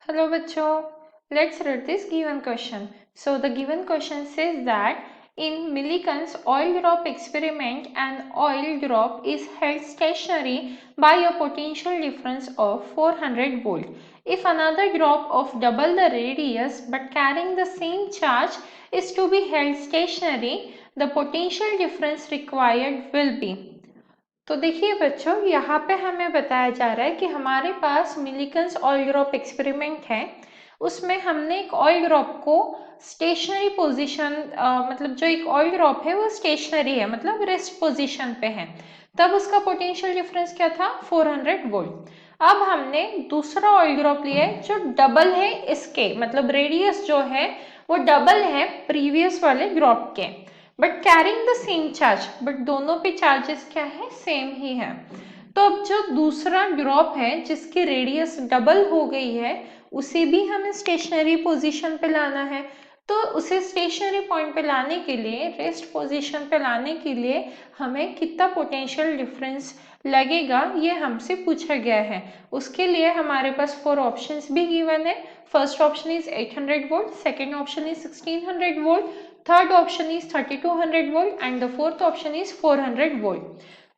Hello bachcho, let's read this given question. So the given question says that in Millikan's oil drop experiment an oil drop is held stationary by a potential difference of 400 volt. If another drop of double the radius but carrying the same charge is to be held stationary, the potential difference required will be. तो देखिए बच्चों, यहाँ पे हमें बताया जा रहा है कि हमारे पास मिलिकन्स ऑयल ड्रॉप एक्सपेरिमेंट है। उसमें हमने एक ऑयल ड्रॉप को स्टेशनरी पोजीशन मतलब जो एक ऑयल ड्रॉप है वो स्टेशनरी है, मतलब रेस्ट पोजीशन पे है। तब उसका पोटेंशियल डिफरेंस क्या था? 400 वोल्ट। अब हमने दूसरा ऑयल ड्रॉप लिया है जो डबल है इसके, मतलब रेडियस जो है वो डबल है प्रीवियस वाले ड्रॉप के, but carrying the same charge, but दोनों पे चार्जेस क्या है? सेम ही है। तो अब जो दूसरा ड्रॉप है जिसकी रेडियस डबल हो गई है उसे भी हमें स्टेशनरी पोजीशन पे लाना है। तो उसे स्टेशनरी पॉइंट पे लाने के लिए, रेस्ट पोजीशन पे लाने के लिए हमें कितना पोटेंशियल डिफरेंस लगेगा ये हमसे पूछा गया है। उसके लिए हमारे पास 4 ऑप्शंस भी गिवन है। First option is 800 volt, second option is 1600 volt, third option is 3200 volt and the fourth option is 400 volt.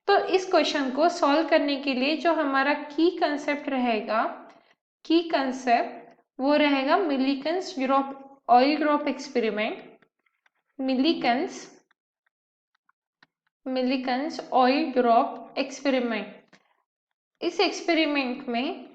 तो इस क्वेश्चन को सॉल्व करने के लिए जो हमारा की कंसेप्ट रहेगा, की कंसेप्ट वो रहेगा Millikan's drop oil drop experiment. Millikan's oil drop experiment. इस एक्सपेरिमेंट में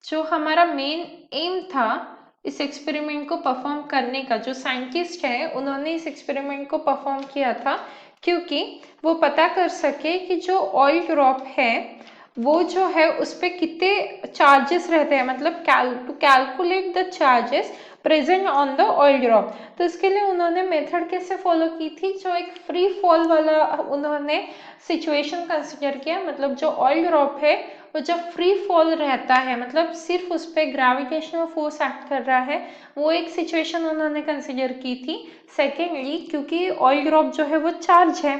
जो हमारा मेन एम था इस एक्सपेरिमेंट को परफॉर्म करने का, जो साइंटिस्ट है उन्होंने इस एक्सपेरिमेंट को परफॉर्म किया था क्योंकि वो पता कर सके कि जो ऑयल ड्रॉप है वो जो है उस पर कितने चार्जेस रहते हैं, मतलब to calculate the charges present on the oil drop. तो इसके लिए उन्होंने मेथड कैसे फॉलो की थी? जो एक फ्री फॉल वाला उन्होंने सिचुएशन कंसिडर किया, मतलब जो ऑयल ड्रॉप है वो जब फ्री फॉल रहता है, मतलब सिर्फ उस पर ग्रेविटेशनल फोर्स एक्ट कर रहा है, वो एक सिचुएशन उन्होंने कंसिडर की थी। सेकेंडली क्योंकि ऑयल ड्रॉप जो है वो चार्ज है,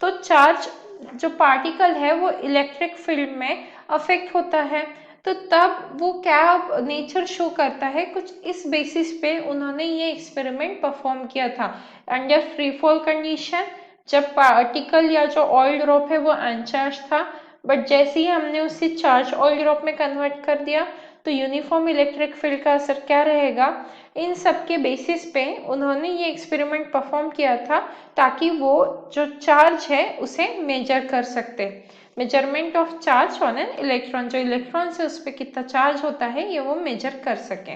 तो चार्ज जो पार्टिकल है वो इलेक्ट्रिक फील्ड में अफेक्ट होता है। तो तब वो क्या नेचर शो करता है, कुछ इस बेसिस पे उन्होंने ये एक्सपेरिमेंट परफॉर्म किया था। अंडर फ्री फॉल कंडीशन जब पार्टिकल या जो ऑयल ड्रॉप है वो अनचार्ज था, बट जैसे ही हमने उसे चार्ज ऑयल ड्रॉप में कन्वर्ट कर दिया तो यूनिफॉर्म इलेक्ट्रिक फील्ड का असर क्या रहेगा, इन सब के बेसिस पे उन्होंने ये एक्सपेरिमेंट परफॉर्म किया था ताकि वो जो चार्ज है उसे मेजर कर सकते। Measurement of charge on an electron, जो इलेक्ट्रॉन है उस पर कितना चार्ज होता है ये वो मेजर कर सके।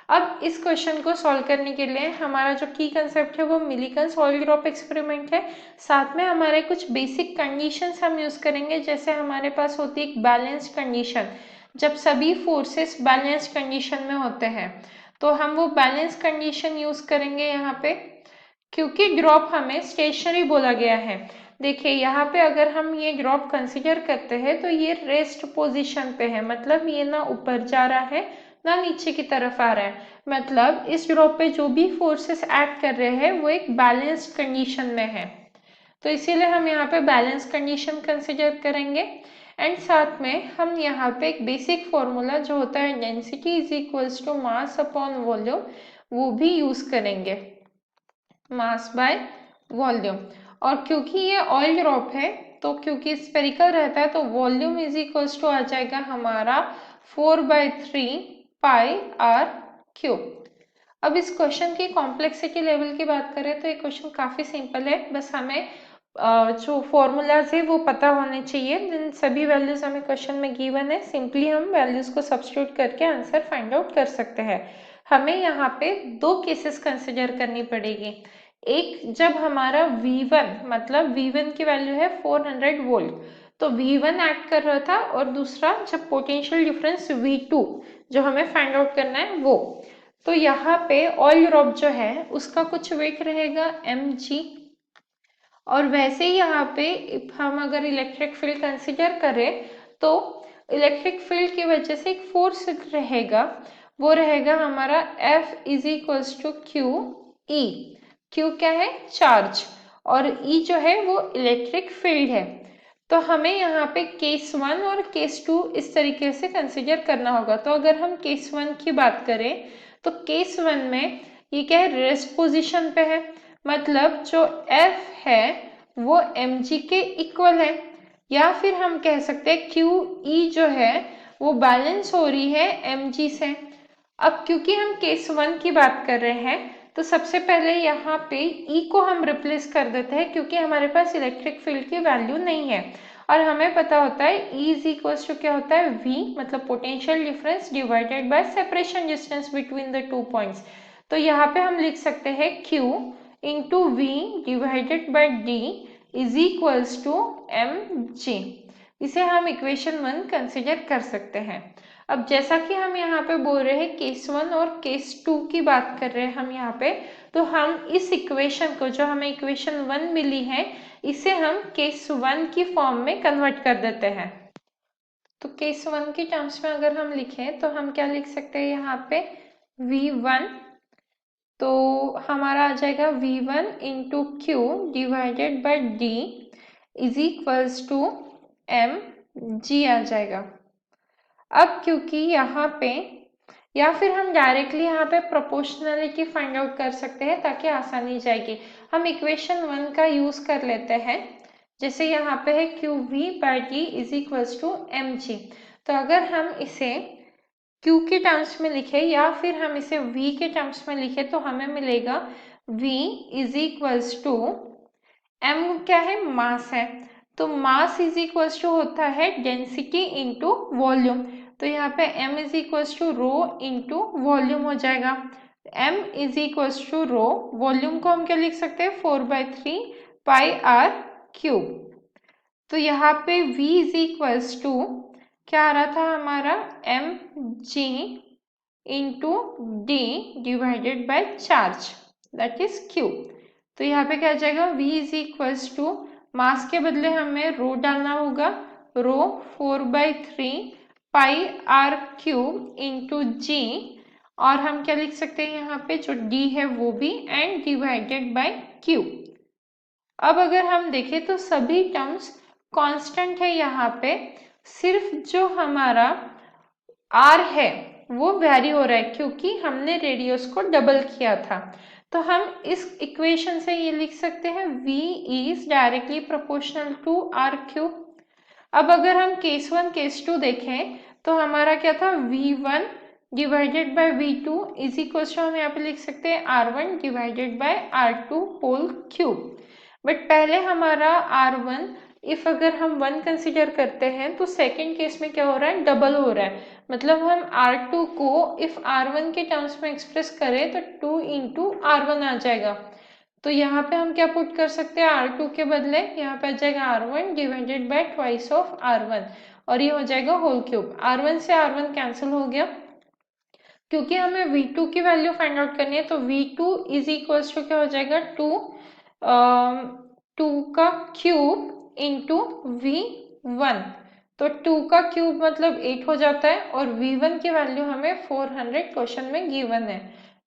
अब इस क्वेश्चन को सॉल्व करने के लिए हमारा जो की कंसेप्ट है वो मिलिकन्स ऑयल ड्रॉप एक्सपेरिमेंट है। साथ में हमारे कुछ बेसिक कंडीशंस हम यूज करेंगे, जैसे हमारे पास होती है एक बैलेंस्ड कंडीशन, जब सभी फोर्सेस बैलेंस्ड कंडीशन में होते हैं तो हम वो बैलेंस कंडीशन यूज करेंगे यहाँ पे, क्योंकि ड्रॉप हमें स्टेशनरी बोला गया है। देखिए यहाँ पे अगर हम ये ड्रॉप कंसिडर करते हैं तो ये रेस्ट पोजीशन पे है, मतलब ये ना ऊपर जा रहा है ना नीचे की तरफ आ रहा है, मतलब इस ड्रॉप पे जो भी फोर्सेस एक्ट कर रहे हैं वो एक बैलेंस्ड कंडीशन में है। तो इसीलिए हम यहाँ पे बैलेंस कंडीशन कंसिडर करेंगे। एंड साथ में हम यहाँ पे एक बेसिक फॉर्मूला जो होता है density is equals to mass upon volume, वो भी यूज करेंगे, मास बाय वॉल्यूम। और क्योंकि ये ऑयल ड्रॉप है तो क्योंकि स्पेरिकल रहता है तो वॉल्यूम इज इक्वल्स टू आ जाएगा हमारा 4/3 पाई आर क्यूब। अब इस क्वेश्चन की कॉम्प्लेक्सिटी लेवल की बात करें तो ये क्वेश्चन काफी सिंपल है, बस हमें जो फॉर्मूलाज है वो पता होने चाहिए। जिन सभी वैल्यूज हमें क्वेश्चन में गिवन है, सिंपली हम वैल्यूज को सब्स्टिट्यूट करके आंसर फाइंड आउट कर सकते हैं। हमें यहाँ पे 2 केसेस कंसिडर करनी पड़ेगी। एक जब हमारा V1, मतलब V1 की वैल्यू है 400 वोल्ट, तो V1 एक्ट कर रहा था, और दूसरा जब पोटेंशियल डिफरेंस V2 जो हमें फाइंड आउट करना है वो। तो यहाँ पे ऑयल ड्रॉप जो है उसका कुछ वेट रहेगा mg, और वैसे ही यहाँ पे हम अगर इलेक्ट्रिक फील्ड कंसिडर करें तो इलेक्ट्रिक फील्ड की वजह से एक फोर्स रहेगा, वो रहेगा हमारा F is equals to q E. Q क्या है? चार्ज, और ई जो है वो इलेक्ट्रिक फील्ड है। तो हमें यहाँ पे केस 1 और केस 2 इस तरीके से कंसिडर करना होगा। तो अगर हम केस 1 की बात करें तो केस 1 में ये क्या है, रेस्ट पोजीशन पे है, मतलब जो F है वो mg के इक्वल है, या फिर हम कह सकते हैं QE जो है वो बैलेंस हो रही है mg से। अब क्योंकि हम केस 1 की बात कर रहे हैं तो सबसे पहले यहाँ पे E को हम रिप्लेस कर देते हैं, क्योंकि हमारे पास इलेक्ट्रिक फील्ड की वैल्यू नहीं है और हमें पता होता है E इज इक्वल टू क्या होता है, V मतलब potential difference divided by separation distance between the two points. तो यहाँ पे हम लिख सकते हैं Q into V divided by D is equals to mg। इसे हम इक्वेशन 1 कंसिडर कर सकते हैं। अब जैसा कि हम यहाँ पे बोल रहे हैं केस 1 और केस 2 की बात कर रहे हैं हम यहाँ पे, तो हम इस इक्वेशन को, जो हमें इक्वेशन 1 मिली है, इसे हम केस 1 की फॉर्म में कन्वर्ट कर देते हैं। तो केस 1 के टर्म्स में अगर हम लिखें तो हम क्या लिख सकते हैं यहाँ पे, V1, तो हमारा आ जाएगा V1 into q divided by D is equals to mg आ जाएगा। अब क्योंकि यहाँ पे, या फिर हम डायरेक्टली यहाँ पे प्रोपोर्शनलिटी फाइंड आउट कर सकते हैं ताकि आसानी जाएगी। हम इक्वेशन 1 का यूज कर लेते हैं, जैसे यहाँ पे है QV by D is equals to mg। तो अगर हम इसे Q के टर्म्स में लिखे या फिर हम इसे V के टर्म्स में लिखे तो हमें मिलेगा V is equals to, m क्या है, मास है, तो मास इज इक्वल्स टू होता है डेंसिटी इंटू वॉल्यूम। तो यहाँ पे m is equals to rho into volume हो जाएगा। m is equals to rho, volume को हम क्या लिख सकते हैं, 4/3 पाई r क्यूब। तो यहाँ पे v इज इक्वल्स टू क्या आ रहा था हमारा, mg into d divided by charge that is q। तो यहाँ पे क्या आ जाएगा, v इज इक्वल्स टू, मास के बदले हमें रो डालना होगा, रो 4/3 पाई r क्यूब इंटू जी, और हम क्या लिख सकते हैं यहाँ पे, जो d है वो भी, एंड डिवाइडेड बाय q। अब अगर हम देखें तो सभी टर्म्स कांस्टेंट है यहाँ पे, सिर्फ जो हमारा r है वो वेरी हो रहा है क्योंकि हमने रेडियस को डबल किया था। तो हम इस इक्वेशन से ये लिख सकते हैं v is directly proportional to r cube. अब अगर हम केस 1 केस 2 देखें तो हमारा क्या था, v1 divided by v2 is equal to, हम यहाँ पे लिख सकते हैं r1 divided by r2 whole cube. But पहले हमारा r1, इफ अगर हम 1 कंसिडर करते हैं तो सेकेंड केस में क्या हो रहा है, डबल हो रहा है, मतलब हम r2 को इफ r1 के टर्म्स में एक्सप्रेस करें तो 2 इंटू r1 आ जाएगा। तो यहाँ पे हम क्या पुट कर सकते हैं, r2 के बदले यहाँ पे आ जाएगा r1 divided bye twice of r1, और ये हो जाएगा होल क्यूब। r1 से r1 कैंसिल हो गया, क्योंकि हमें v2 की वैल्यू फाइंड आउट करनी है, तो v2 इज इक्वल्स टू क्या हो जाएगा, 2 का क्यूब इंटू v1। तो 2 का क्यूब मतलब 8 हो जाता है, और v1 की वैल्यू हमें 400 क्वेश्चन में गिवन है,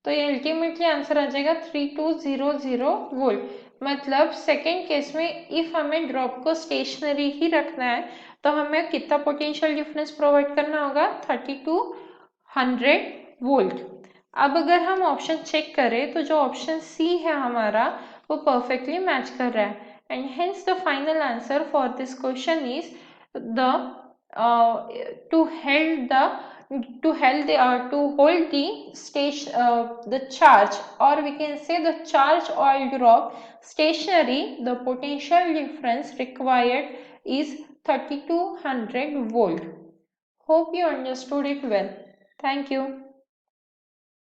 तो ये अल्टीमेटली आंसर आ जाएगा 3200 वोल्ट। मतलब सेकेंड केस में इफ हमें ड्रॉप को स्टेशनरी ही रखना है तो हमें कितना पोटेंशियल डिफरेंस प्रोवाइड करना होगा, 3200 वोल्ट। अब अगर हम ऑप्शन चेक करें तो जो ऑप्शन सी है हमारा वो परफेक्टली मैच कर रहा है, and hence the final answer for this question is the to held the to hold the the charge, or we can say the charge oil drop stationary, the potential difference required is 3200 volt. Hope you understood it well. Thank you.